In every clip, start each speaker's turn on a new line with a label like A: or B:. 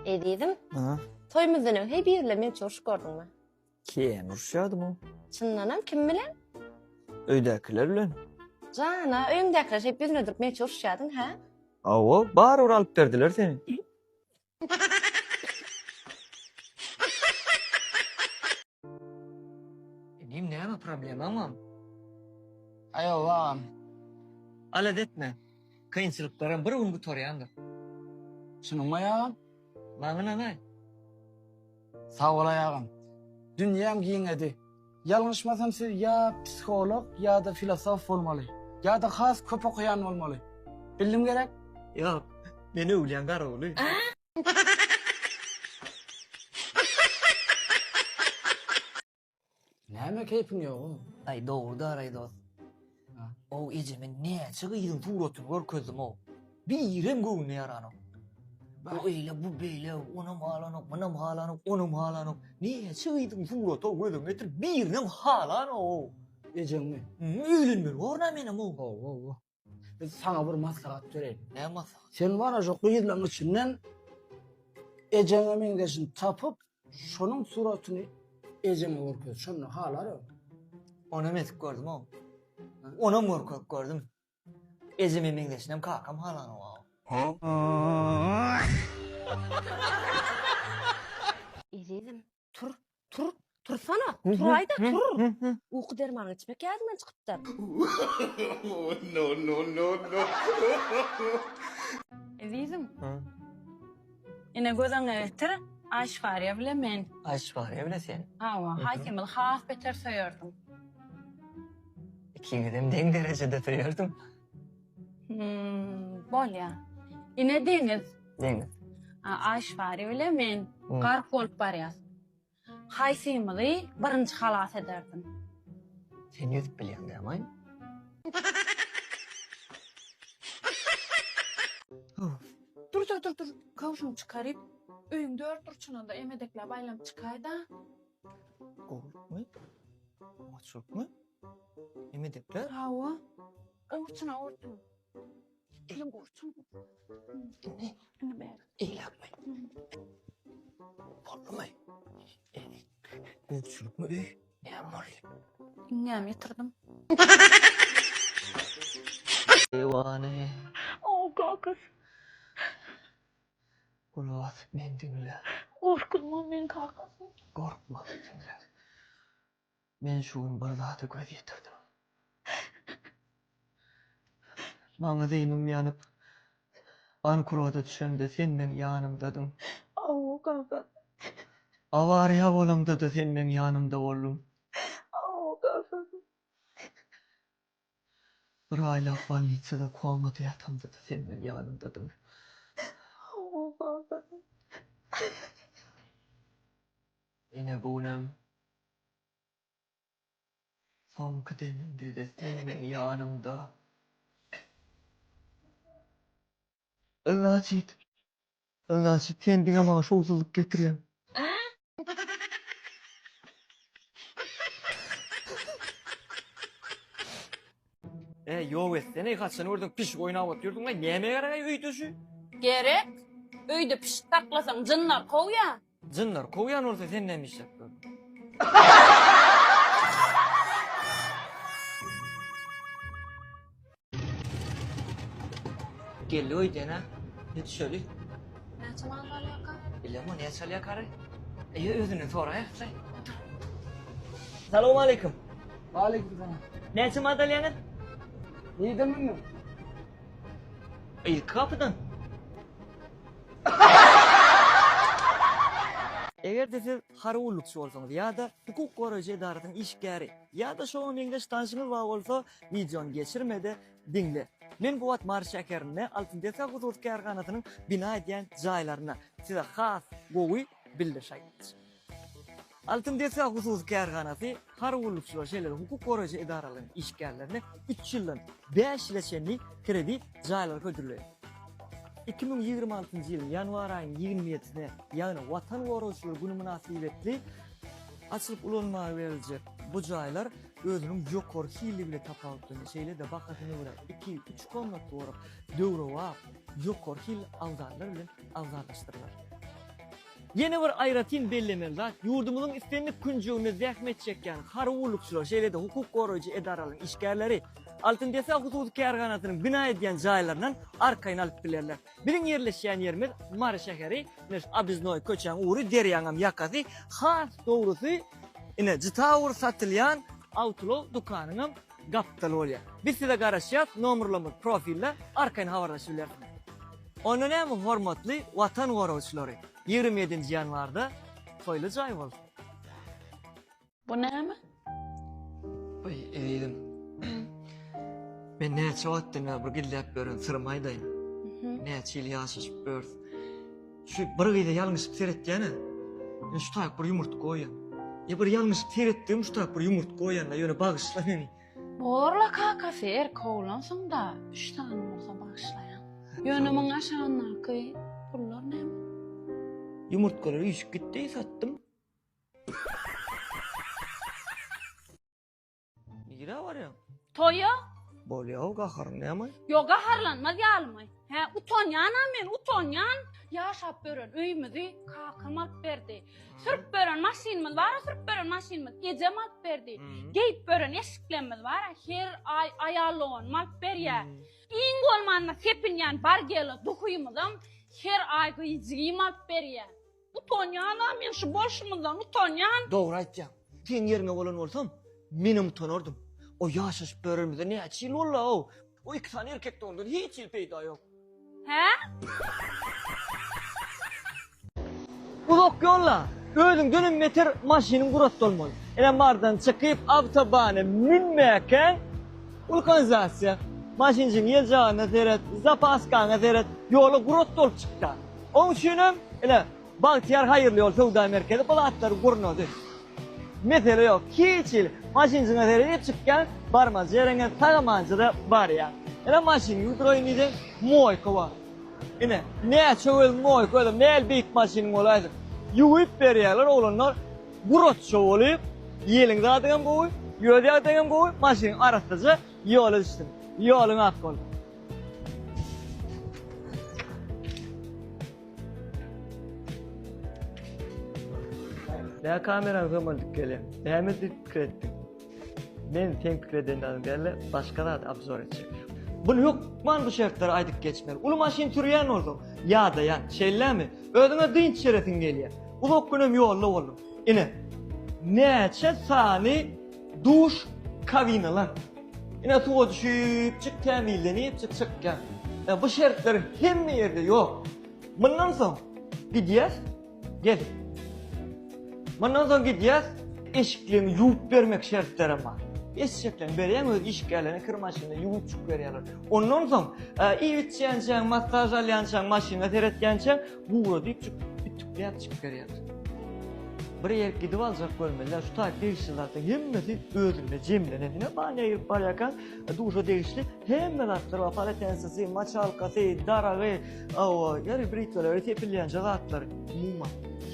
A: Edidim.
B: Ha?
A: Toymuzdan hey birle men çoruş gördüňmi?
B: Kim urşadım o?
A: Çynlanam kim bilen?
B: Öydekiler bilen.
A: Jana, öýüňdekiler hep bizne durup men çoruşýadyň, ha?
B: Awo, bar uralyp berdiler seni.
C: Benim näme problemam am?
D: Ayo ağam.
C: Alat etme. Kıyınçılıklarım bir gün toryandır.
D: Şunun ayağım.
C: Maňa nanay.
D: Sağ ol ayağım. Dünyam giyin edi. Yalnışmasam siz ya psikolog ya da filosof olmalı. Ya da has köp okuyan olmalı. Bildim gerek.
C: Yok. Beni öwlen garoğlu.
D: Näme keyfin ýok?
C: Ay doğru aray dost. O ecemin näçe gyýdyň suratyn görkezdim o. Birem göwüne ýaranyp. O öyle bu beýle onam halanyp, manam halanyp, onam halanyp. Näçe gyýdyň surat o gözüm getir birem halany o.
D: Ejengmi?
C: Öýlenmen orna menem o.
D: Oo. Biz sana bir maslahat bereyim.
C: Näme?
D: Sen var ya şu yılların içinden Ece'nin mengeşini tapıp şunun suratını Ece'ne görkez. Şunun haları.
C: Ona metik gördüm o. Ona morkak gördüm. Ecemi meňdeşinem kakam halany o.
A: Edidim. Tursana. Turaýda tur. Uyku dermany içmek ýadyňdan çykypdyr.
E: Azizim. Ine gözüňe getir, aşfariya bilen men.
C: Aş var ya bile sen.
E: Hawa, hakimil haf beter soýardım.
C: İki gidem den derecede soýardım.
E: Bolýa. Ine deňiz,
C: Den.
E: aşfariya bilen men
C: Hı.
E: garp bolup barýas. Haýsymyzy birinji halas ederdim.
C: Sen yüzüp bilýän däme.
E: Dur. Kawşuny çykaryp, öýüňde örtürçünde emedekler baylam çykaýda.
C: Korkma. Açıkma. Emedekler.
E: Hawa, örtüne örtün. Elim örtün.
C: Ne?
E: Ne ber?
C: Eylakma. Korkma. Korkçulukma. Yağmur.
E: İnňem ýetirdim.
C: Eyvane.
E: Oh, kakız.
C: Kulak men dinle.
E: Korkutma men kakasın.
C: Korkma dinle. Men şu gün bir zata göz yetirdim. Maňa zeýnüm ýanyp, Ankurada düşende sen men ýanymdadyň.
E: Oh, kakız.
C: Awariýa bolamda da sen men ýanymda boldum.
E: Oh, kakız.
C: Bir aýlap bolnitsada komada ýatamda da sen men ýanymdadyň.
E: Oh, kakız.
C: Ine bolam. Soňky deminde de sen men ýanymda. Allah'cit. Allah'cit kendine maňa şowsuzlyk getirýän. Ýok etsene kaçan ordan piş oynap oturdun lan näme garagay öýdüşü?
E: Gerek. Öýde pişik taklasaň jynlar kowya.
C: Jynlar kowyan olsa sen näme iş yapdın? Geldi öýdene. Ne düşeli?
E: Näçe mangal ýaka?
C: Bilema ne çalya karı? Özüne soraya. Selamun aleyküm.
D: Aleykümselam.
C: Näçe madalyanın?
D: İyi de mi?
C: İlk kapıdan. Eger de siz hara ullukçu bolsaňyz ýa-da hukuk goraýjy edaratyň işgäri ýa-da şoňa meňdeş tanşyňyz bar bolsa videony geçirmede diňle. Men bu wagt Mary Şäkerine Altyn-Desa Husus Kärganatynyň bina edýän jaýlaryna size has gowy bildirşäýin. Altyn-Desa Husus Kärganasy hara ullukçular şeýle hukuk goraýjy edaralaryň işgärlerine 3 ýyldan 5 ýyl kredi jaýlar ködürler. 2026 ýylyň ýanwar aýynyň 27-sine ýagny Watan Goraýjylar güni münasibetli açylyp ulanmagy beriljek. Bu jaýlar özüniň ýokary hili bilen tapawutlyny şeýle de bakatyny bilen 2-3 komnatly borup döwre wap ýokary hil awzarlar bilen awzarlaşdyrlar. Yeni bir ayratin bellemeli zat. Yurdumuzun istenlik küncüğüne zahmet çeken harulukçular, şeylerde hukuk koruyucu edaraların işgärleri altın desa hususi kârganatının bina ediyen jaylarından arkayın alıp bilerler. Birin yerleşen yerimiz Mara şehri, Abiznoy köçen uğru deryanam yakası, has doğrusu ine citavur satılyan outlaw dukanının gaptalı oluyor. Biz size garaşyat, nomurlamız profille arkayın havarlaşabilirsiniz. Onun hem hormatlı vatan koruyucuları 27. yanvarda soylu jay oldu.
E: Bu näme?
C: Oy eğilim. Ben ne çavattın ya, bir gillep börün sırmaydayım. Ne çil yaşış bör. Şu bir gıyda yalnız seyrettiğine, ben şu tayak bir yumurt koyan. Ya bir yalnız seyrettiğim şu tayak bir yumurt koyan da yöne bağışla beni.
E: Borla kakası kovlansın da 3 tane olsa bağışlayan. Yönümün aşağına kıy. Bunlar näme?
C: Yumurtkaları işik gitti sattım. Nira var ya.
E: Toya?
C: Bol yahu kaharım ne ama?
E: Yoga harlanmaz yalmay. He utonyan amen utonyan. Yaşap börün öymüzü kakılmak berdi. Sırp börün maşinimiz var, sırp börün maşinimiz gece malp berdi. Geyip börün eşiklemimiz var, her ay ayarlığın malp berye. İng olmanla sepinyan bargeli dukuyumuzum her ay gıyıcığı malp berye. Utonyan amen şu boşumuzdan utonyan.
C: Doğru aytacağım. Sen yerine olan olsam, benim utanırdım. O yaşış börümüzde ne çil ola o. O 2 tane erkek doğurdu, hiç il peyda yok.
E: He?
C: Uzak yolla. Ödün dönüm meter maşinin kurat olmalı. Ene bardan çıkıp avtabana minmeyken vulkanizasya. Maşincin yelcağına seyret, zapaskana seyret, yolu kurat olup çıktı. Onun içinim, Bahtiyar hayırlı yol Sevda merkezi palatları kurnadı. Mesele yok. Hiç il maşincine seyredip çıkken barmaz yerine sağamancı da var ya. Maşin yudroyu neydi? Moyka var. Ne çoğul moyka oğlum, ne el büyük maşinin olaydı. Yuyup veriyorlar oğlanlar, kurat çoğulayıp, yelin zaten koy, yöde zaten koy, maşinin arasıca yola düştüm. Yolun at kol. Ne kameram kırmadık gele. Neyme dikkat ettim. Ben sen fikir edenden derle başkalar da abzor edecek. Bunu yok man bu şartları aydık geçmeli. Ulu maşin türüyen oldu. Ya da yan şeyler mi? Ödüne dinç şeretin geliyor. Ulu günüm yolla oğlum. Neçe sani duş kavine lan. Tuğa düşüp çık temizlenip çıkken. Bu şartları hem yerde yok. Bundan sonra gideceğiz. Gel. Bundan sonra gideceğiz. Eşiklerini yuvup vermek şartları var. Eşiklerini veriyen öz işgâlerini kırmaşını yuvup çık veriyorlar. Ondan sonra iyi içeceğin, masaj alayan maşine seyretken buğra deyip çık çık veriyorlar. Bir yer gidip alacak bölmeler, şu takip değişti zaten. Hemmesi özünde cemlenediğine bana yırıp barayakan duşa değişti. Hemen atları var, paletensisi, maç halkası, darağı, yarı britleri, tepilleyen calatları. Muma.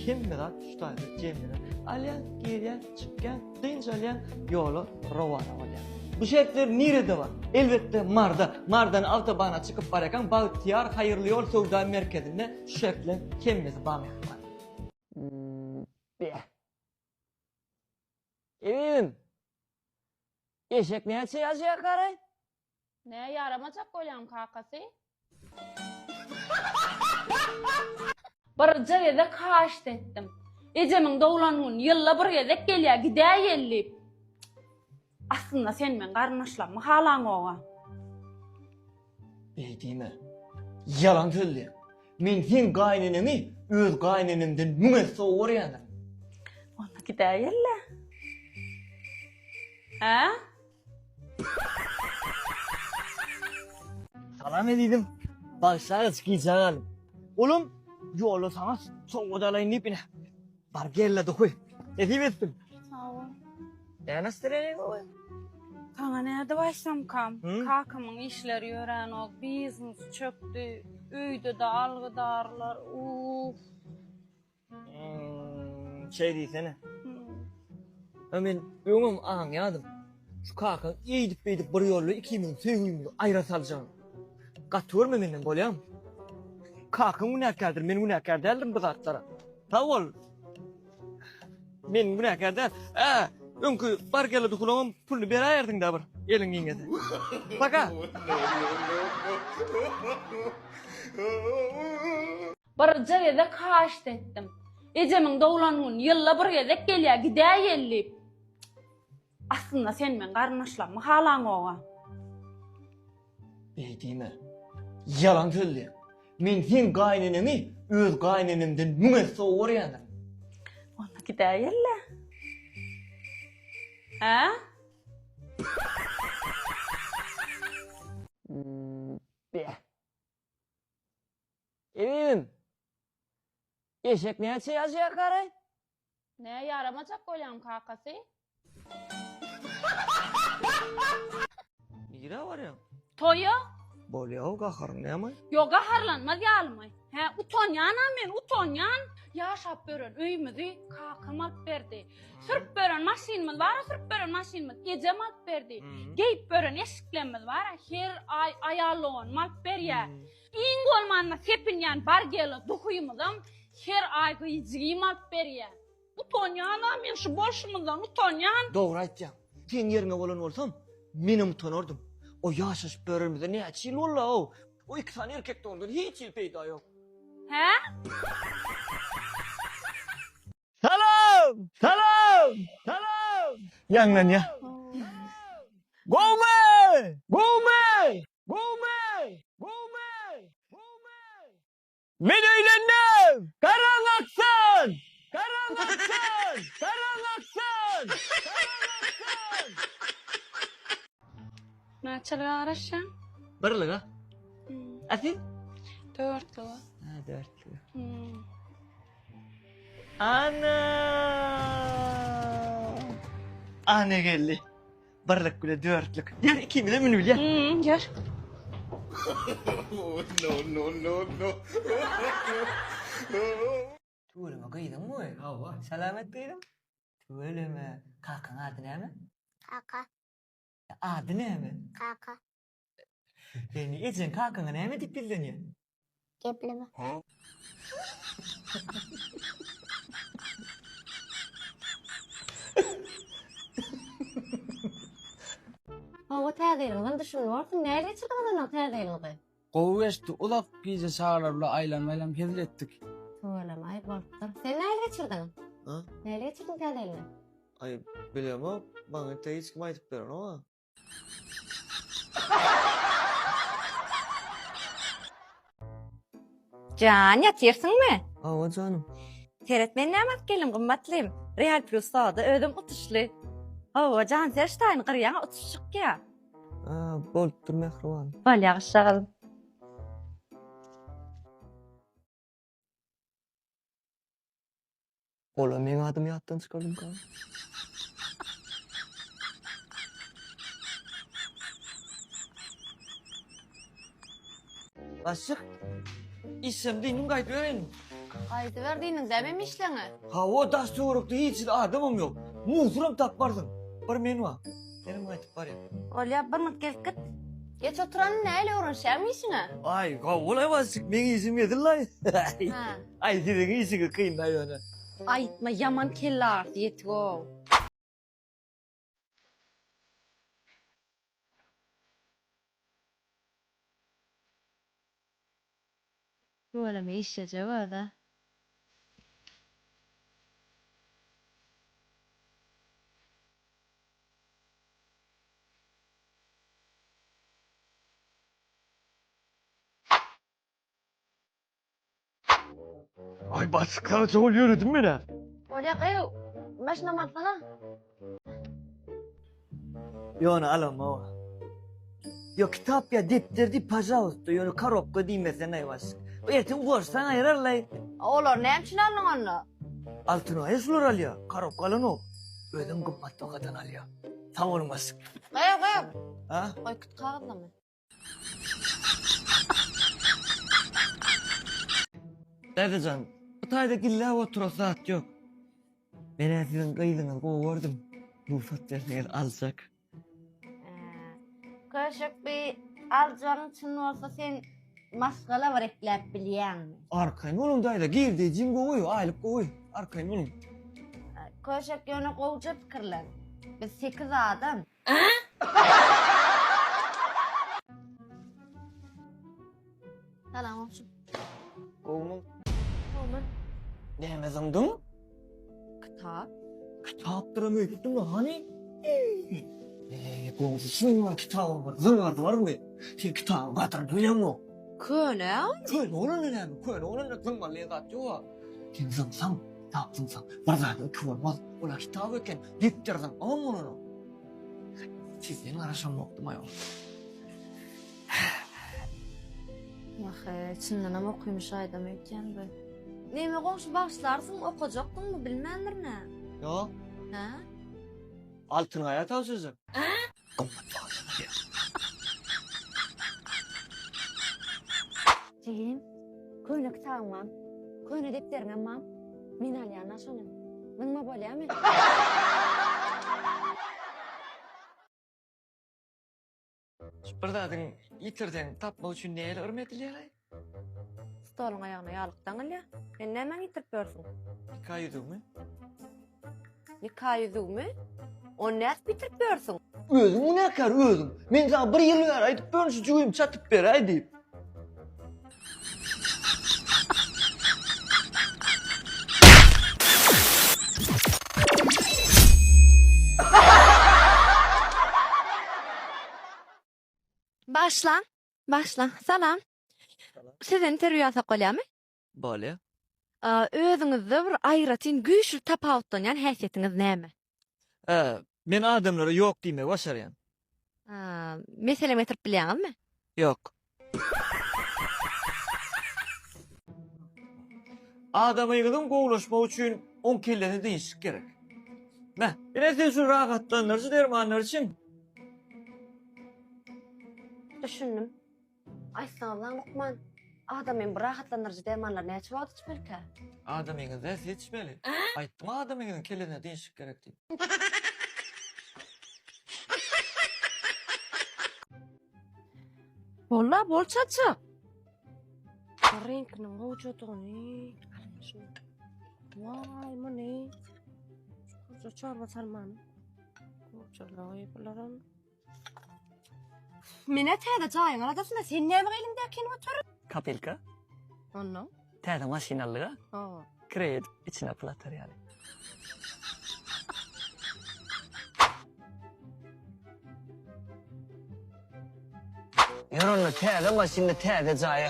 C: Hemen at şu takip cemlenen. Alyan, geriyen, çıkken, dıyınca alyan, yolu rovana olyan. Bu şekiller nerede var? Elbette Mar'da. Mar'dan avtobana çıkıp barayakan Bahtiyar hayırlı yol Sevda merkezinde şu şekiller hemmesi bağlayan var. Evim. Eşek ne yazıyor karı?
E: Ne yaramacak koyam kakası? Bir cevede kaşt ettim. Ecemin doğulanın yılla bir yedek geliyor gider yellip. Aslında sen men karnaşlanma halan oğa.
C: Beydime. Yalan söylüyor. Men sen kaynanemi öz kaynanamdan müne soğur yanım.
E: Ona gider yelle. He?
C: Salam ediydim. Başlar çıkacağım. Oğlum yolu sana soğuk dalayın ipine. Bar gelle de koy. Edip ettim.
E: Sağ ol.
C: Nasıl terene koy?
E: Kana nerede başlam kam?
C: Hı?
E: Kakamın işleri öğren o. Business çöktü. Üydü de algıdarlar. Uf.
C: Şey değilsene. Hemen ömüm anladım. Şu kakan eğdip bir yolu 2000 sevgimli ayra salacağım. Katır mı benim bolyam? Kakan günahkardır, ben günahkar değildim bu zatlara. Tawol. Men günäkärde. Öňkü bar geldi kulağım pulny berýärdiň da bir. Eliň giňede. Baka.
E: Bir jere kaşt etdim. Ejemiň dowlanyň ýylla bir gezek gelýär gidä ýellip. Aslında sen men garnaşlanma halaň oga.
C: Beýdime. Yalan söyledi. Men sen gaýnanymy öz gaýnanymdan müňe sowur ýanam.
E: Ona gidä ýelle. Ha?
C: Be. Evim. Eşek näçe ýaşaýar garay?
E: Ne yaramacak koyam kakası?
C: Nire var ya?
E: Toya?
C: Bolýaw gaharyn näme?
E: Yoga harlanmaz yalmay. He utonyan men utonyan. Yaşap bören öýümüzi kakam alıp berdi. Sürp bören maşinimiz var, sürp bören maşinimiz gecem alıp berdi. Geyip bören eşiklerimiz var, her ay ayarlawan alıp berýär. İň bolmanda sepinýän bar gelip duhuyumyzam her ay gyjygy alıp berýär. Utonyan men şu boşumyzdan utonyan.
C: Dogry aýtjam. Sen ýerine bolan bolsam, menim utanardym. O ýaşaş börümizde näçe ýyl bollaw? O iki tane erkek doğurdan hiç ýyl peýda ýok.
E: He?
C: Salam! Salam! Salam! Ýanglan ýa. Gowme! Gowme! Gowme! Gowme! Gowme! Men öýlendim! Garaň aksan! Garaň aksan! Garaň aksan! Garaň aksan!
E: Näçe araşan?
C: Birlige. Asil?
E: 4 kilo.
C: Ha, 4 kilo.
E: Ana!
C: Ana geldi. Birlik bile 4'lük. Diğer 2 bile münü bile.
E: Gör.
C: Tuğulama kıydın mı? Hava. Selamet kıydın. Tuğulama. Kakın adı ne mi?
A: Kaka,
C: Adı ne mi?
A: kaka,
C: Yani için kakına ne mi dipildin ya?
A: gepleme. O täzeligini düşünýärsin, näle çykdyň o täzeligini?
D: Gowy ulak pize çağırlar bilen aylanmaýlan gezletdik.
A: Söýlemay bolupdyr. Sen näle çykdyň?
C: Ha?
A: Näle çykdyň täzeligini?
C: Ay bilmem o. Bana hiç kim aytıp verin ama.
A: Can, ýatyrsyňmy?
C: Ama canım.
A: Teretmen näme gelim gymmatlym. Real Plus sada ödüm utuşly. O Can Serstein gyrýan utuşyk ya.
C: Bolup dur mehriban.
A: Bal ýagşagyl.
C: Ola men adım yattan çıkardım kan. Başık. İsim dinim gayet öğrenin.
A: Gaýdy berdiňiň demem işleňi.
C: Ha o daş soğurukta hiç adamım yok. Muzuram tapmarsın. Bir men var. Benim aytıp var ya.
A: Olya bir mut gelip git. Geç oturan näle öwrenşämisini?
C: Ay ha olay başık men izin verdin lan.
A: Ha.
C: Ay senin işini kıyınlar yani.
A: Aýtma yaman kellar diýetgo.
F: ولا معيش جوازة
C: Ay başık sana çok yürüdün mü ne?
A: Olya ew, başna matlana.
C: Yani alama o. Yo kitap ya depterdi pajausta yani karokka diýmesen ay başyk. Ertin gorsan ayırarlar.
A: Olar näme üçin aldyň onu?
C: Altına ayıslar alıyor. Karokkalan o. Ödüm gımmat o kadar alıyor. Tam olmaz.
A: Ew.
C: Ha?
A: Oy kut kagydlamy.
C: Dedecan, bu tayda gilla oturasat yok. Ben sizin kıydığınız kovurdum. Ruhsat verseniz alacak.
A: Köşük bir aljaň üçin bolsa sen maskala var eklep bilýänmi?
C: Arkayın olun dayda. Girdi jim gowy, aýlyp gowy. Arkayın olun.
A: Köşek ýöne gowja pikirlen. Biz 8 adam. Salam olsun.
C: Gowmun
A: Oman.
C: näme zıngdın?
A: Kitap.
C: Kitapdyra möýtdüm hani? Gowmun şuň var kitabı var. Zırgardy barmy? Sen kitabı gatyryp bilýänmi?
A: Köne.
C: Köýle olan näme? Köýle olan zıngmaly zat ýok. Sen zıngsaň, tapsyňsaň, bir zat köwelmez. Ola kitap eken, dipdirden aman onu. Sizden garaşamokdym aýol.
A: Yahy, çyndan hem okuymuş aýdam öýtýändi. Näme goňşy başlarsyň okajakdyňmy bilmändirne?
C: Ýok.
A: Ha?
C: Altın hayat alsızım.
A: Jigim, köne kitabym mam, köne depderim mam. Men alýan şonu. Nima bolýarmy?
C: Bir dadın yitirden tapma üçün neyle örmedilýär?
A: Stoluň aýagyna ýalykdan alýa. Men näme ýitirip bersin?
C: Hikaýedimi?
A: Hikaýedyňmi? O näs bitirip bersin?
C: Özüm unakar özüm. Men sana bir ýyl ber aýdyp bölüşi jüýüm çatyp ber aýdyp.
A: Başla. Başla. Salam. Sizden interview ýasap bolýarmy?
C: Bolýa.
A: Özüňizde bir aýratyn güýçli tapawutdan ýani häsiýetiňiz näme?
C: Men adamlara ýok diýmek başarýan.
A: Meselemi getirip bilýäňizmi?
C: Ýok. Adamyňyzyň gowlaşmak üçin 10 kelleni diýişik gerek. Mä, sen şu rahatlanırsa dermanlar için.
A: Düşündüm. Aýsaglan Lukman. Adamyn bir rahatlanyrjy dermanlar näçe wagt içmelkä?
C: Adamyňyza seçmeli. Aýtdym adamyňyň kelleni diýişik gerek diýip.
A: Bolla bolçaçy. Renkiniň gowjadygyny. Vay many. Şu çorba salmany. Gowjaly bularam. Mene täze jaýyň aradasynda sen näme elimdäkini otur?
C: Kapelka?
A: Onno.
C: Täze maşinalyga
A: Ha.
C: kiret içine platar ýaly. Ýörünli täze maşinda täze jaýy.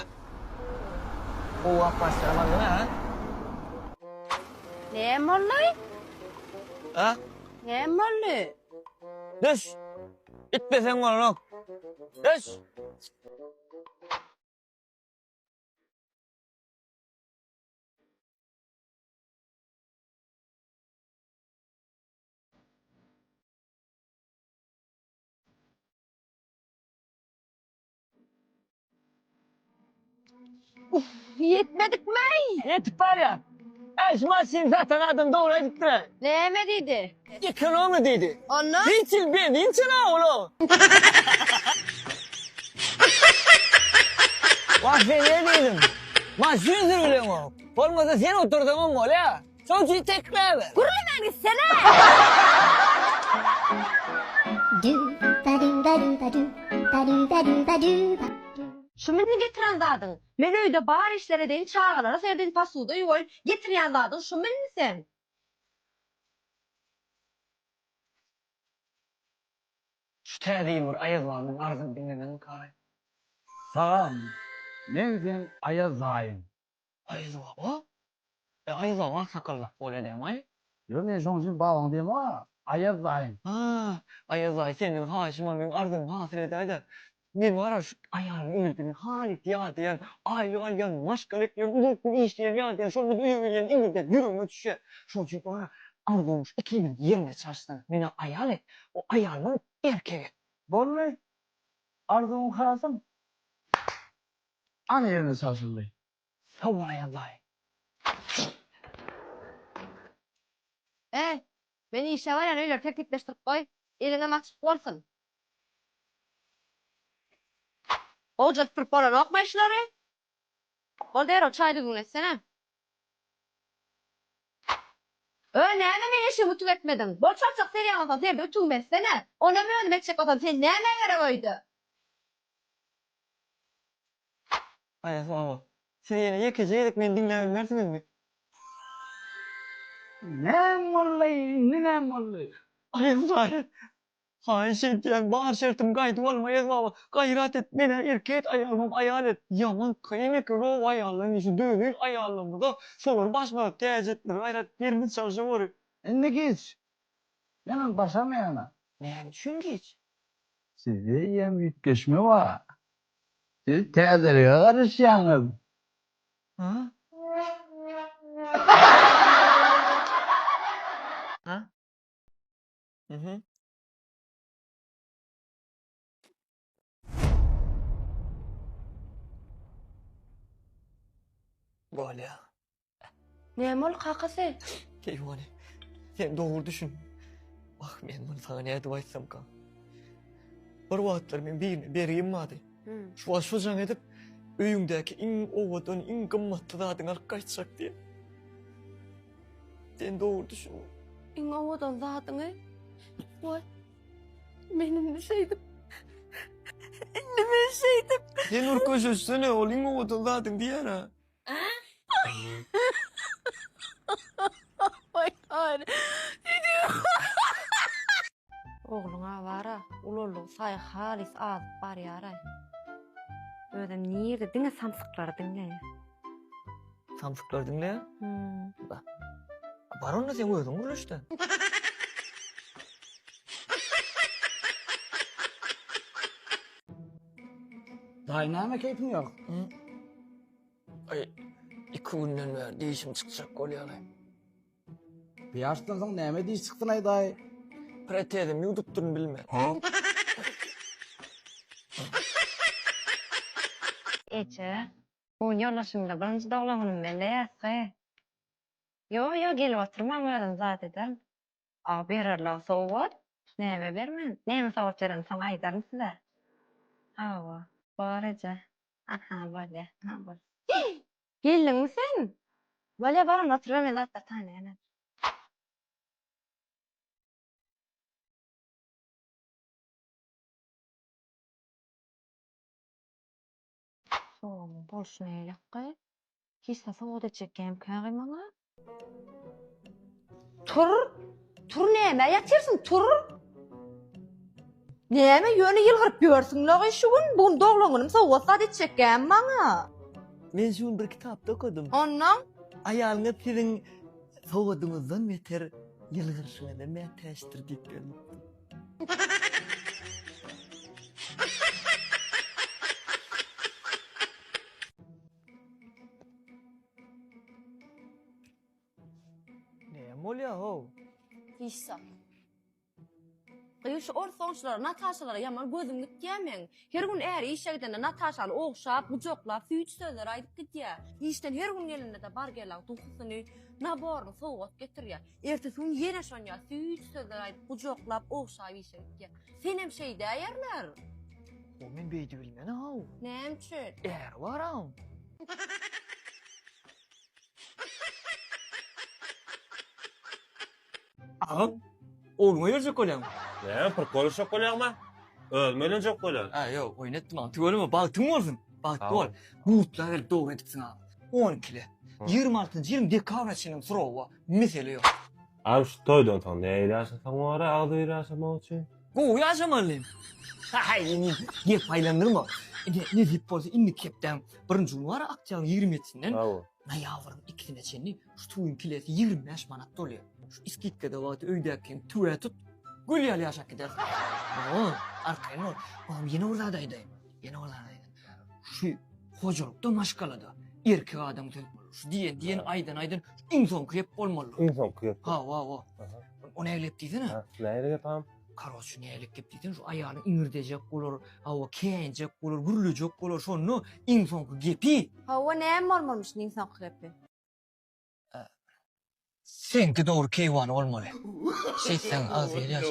C: O wagt başlamady ha?
A: Näme olly?
C: Ha?
A: Näme olly?
C: Düş. Gitmeseň bolar. Düş.
A: Yetmedik mi?
C: Yetip bar ya. Maşin zaten adam doğru edipdir.
A: Näme diýdi?
C: Ekonomi diýdi.
A: Onno?
C: Niçin ben, niçin oğlum? Bak ben ne dedim? Maşin zırhılıyor mu? Olmasa sen oturdun mu ya? Çocuğu tekrar ver.
A: Gurulman gitsene. Şu meni getiren zadın. Men öýde bar işlere deň çağalara serdin pasuda ýol getirýän zadın şu meni sen.
C: Şu täze bir ayaz varmın arzın dinlenen kay.
D: Salam. Men sen Ayaz Zaýym.
C: Ayaz baba? Ayaz baba sakallı öyle demay.
D: Yo men şoň üçin babaň diýma. Ayaz Zaýym.
C: Ha, Ayaz baba senin haşıma benim arzın hasıl edeydi. Men var şu ayağını üldüğünü halit ya diyen, ayyan maşkalık uzun işleyen ya diyen, sonra büyüyen İngilizce yürüme düşe. Şu çünkü var arzulmuş 2020 çarşısında beni ayal et, o ayağının erkeği.
D: Bolly. Arzuň harasyn. Ana ýerine saçyldy.
C: Tamam Ayaz baba.
A: Beni işe var ýa öýler teklipleşdirip goý. Eline maçyk bolsun. Olacak bir para yok mu işleri? Ol der o çaydı gün etsene. Öyle ne işi mutluluk etmedin? Bol çok çok seriye olsan sen de ütülmezsene. Ona mı önüme çek olsan sen ne göre oydu?
C: Ay sağ sen yine yakacaktık beni dinlememersiniz mi?
D: Ne vallahi ne vallahi.
C: Ay sağ Hayır şeyden bahar şartım gayet olmayız baba. Gayret et beni erkek ayarlamam ayar et. Yaman kıymet o ayarlan işi dövül ayarlamı da sonra başma teyzetler gayret yerimiz çalışıyor.
D: Ne geç? Hemen basamayana.
C: Ne düşün geç.
D: Size yem yutkeşme var. Siz tezlere karışıyorsunuz.
C: Ha? Ha? Hı hı. Böyle ya.
A: Ne mol kakası?
C: Keyvani. Sen doğru düşün. Bak ben bunu sana ne dua etsem ka. Bir vaatlar ben birini bereyim hadi. Şu can edip öğündeki in ovadan in kımmatlı zadın arkadaşacak diye. Sen doğru düşün.
A: İn ovadan zatını. Vay. Benim ne şeydim? Ne şeydim?
C: Sen arkadaşsana ol in ovadan zadın diye ha.
A: Vay God. Oğluna vara, ululuk say halis az bar yaray. Ödem niyirde dinle samsıkları dinle.
C: Samsıklar dinle ya.
A: Hmm.
C: Var onda sen uyudun mu işte?
D: Dynamic keyfin yok.
C: Ay, 2 günden beri değişim çıkacak ol yani.
D: Bir yaştan sonra neme diye çıktın ay dayı.
C: Pretedim yuduptun bilme.
A: Ece, bu yollaşımda birinci dağlamının bende yasgı. Yo gel oturmam öyle zaten. Abi herhalde soğuk. Neme vermen? Neme soğuk verin sana aydarım size. Hava, bağırıca. Aha böyle, ha böyle. Geldin mi sen? Böyle bana oturamaz hatta tane yani. Soğuk, boş ne yakı? Hisse soğuk da çekeyim kârım ama. Tur neme yatırsın tur? Neme yönü yılgırıp görsün lağı şuun bugün doğulunum soğuk sadece çekeyim bana.
C: Ben şunu bir kitapta okudum.
A: Ondan?
C: Ayağına senin soğudumuzdan meter yılgırışına da meteştir dikkat. Ne oluyor ho?
A: Hissa. Şu or sonuçları Natasha'lara yaman gözüm gitgemen. Her gün eğer işe gidende Natasha'nı oğuşap, bucokla, füç sözler aydıp gitye. İşten her gün elinde de bar gelen tuhusunu naborunu soğuk getir ya. Ertesi gün yine şon ya, füç sözler aydıp bucoklap, oğuşap işe gitye. Senem şey değerler.
C: O men beydi bilmeni ho.
A: Nem çöl.
C: Er var ha. Ağam, oğluma yiyecek olayım.
G: Ne? Pırkolu şokolayama? Ölmeden şokolay.
C: Ha yok, oynatma. Tüveleme, baktın mı olsun? Baktı
G: Tamam.
C: ol. Buğutlar el doğru edipsin ha. 12'li. 26. 20 dekavraçının sırova. Mesele yok.
G: Abi şu toydan sonra ne eylersin sen o ara ağzı eylersin o için.
C: Go yaşamalıyım. Hay, ne paylandırma. Ne deyip olsa inni kepten. Birinci gün var akçağın 20 etinden.
G: Bravo.
C: Na yavrum ikisine çenni şu tuyun kilesi 25 manat doluyor. Şu iskitkede vakti öydeyken tüve tut. Gül yalı yaşak gider. Ama arkaya ol. Oğlum yine oradaydı. Yine oradaydı. Şu hocalıkta maşkalada. Erkek adam tutmalı. Şu diyen aydan insan kıyıp olmalı.
G: İnsan kıyıp.
C: Ha. Onu evlep dedin ha.
G: Ha, neyle yapalım?
C: Karosu ne evlep dedin şu ayağını ingirdecek olur. Hava keyecek olur. Vurulacak olur. Sonra insan kıyıp.
A: Hava nem olmamış insan kıyıpı.
C: Senki doğru keyvan olmalı. Sen az yer yaşa.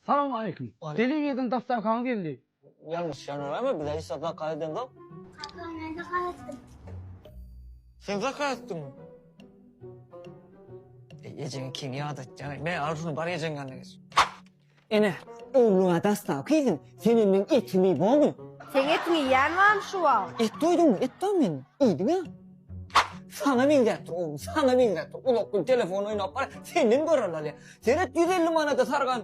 D: Salam aleyküm. Televizyondan dastarkan geldi.
C: Yanlış yanıyor ama bir de hesapla kaydın da. Sen zakar ettin mi? Yiyeceğin kim yağdı canım. Ben arzunu bari yiyeceğin anneniz. Ene, oğluna dastan kıydın. Seninle etimi bu mu?
A: Sen etini yiyen var mı şu an?
C: Et doydun mu? Et doymadın. İyiydi mi? Sana minglettir oğlum, sana minglettir. Ulokkul telefonu oynap var, senin görürler ya. Seyret 150 manada sargan.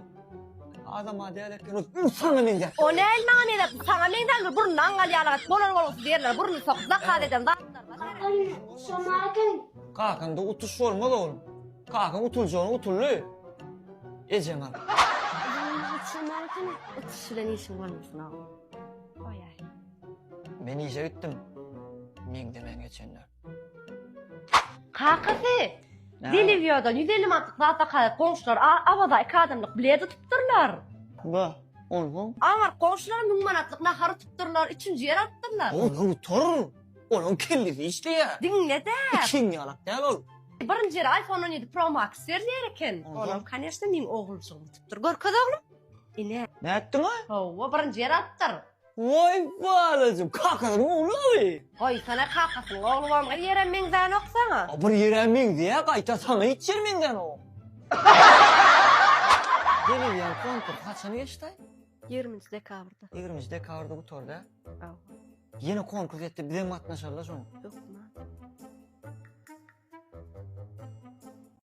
C: Adama değerlekken sana minglettir.
A: O ne elman edip sana menden burnundan galyalar bolan olsun derler. Burnu soksa kadeden dağıtlar.
C: Kalkın da utuş olmalı oğlum. Kalkın utulacağını utullu. Ecen al.
A: Utuşudan işin olmasın abi. Oy ay.
C: Ben iyice üttüm. Ming demen geçenler.
A: Kakası. Delivyodan 150 mantık zaten kalıp komşular avada iki adamlık biledi tutturlar.
C: Ba, oğlum.
A: Ama komşular 1000 manatlık naharı tutturlar. 3. yer attırlar.
C: Oğlum utur. Oğlum kellisi işte ya.
A: Dinle de.
C: Kim yalak değil oğlum.
A: Birinci yere iPhone 17 Pro Max verirlerken. Oğlum kanırsa benim oğulcuğumu tuttur. Gör kız oğlum. İne.
C: Ne ettin ha?
A: Hova birinci yere attır.
C: Vay balacım, kalkadın oğlum abi.
A: Oy sana kakasın oğlum ama yere mengden oksana.
C: Bir yere min diye kayta sana hiç yerminden o. Gelin ya konkur kaçını geçti?
A: 20 dekabrda.
C: 20'de kavrda bu torda.
A: Av.
C: Yine konkur etti bir de matnaşarlar sonra.
A: Yok lan.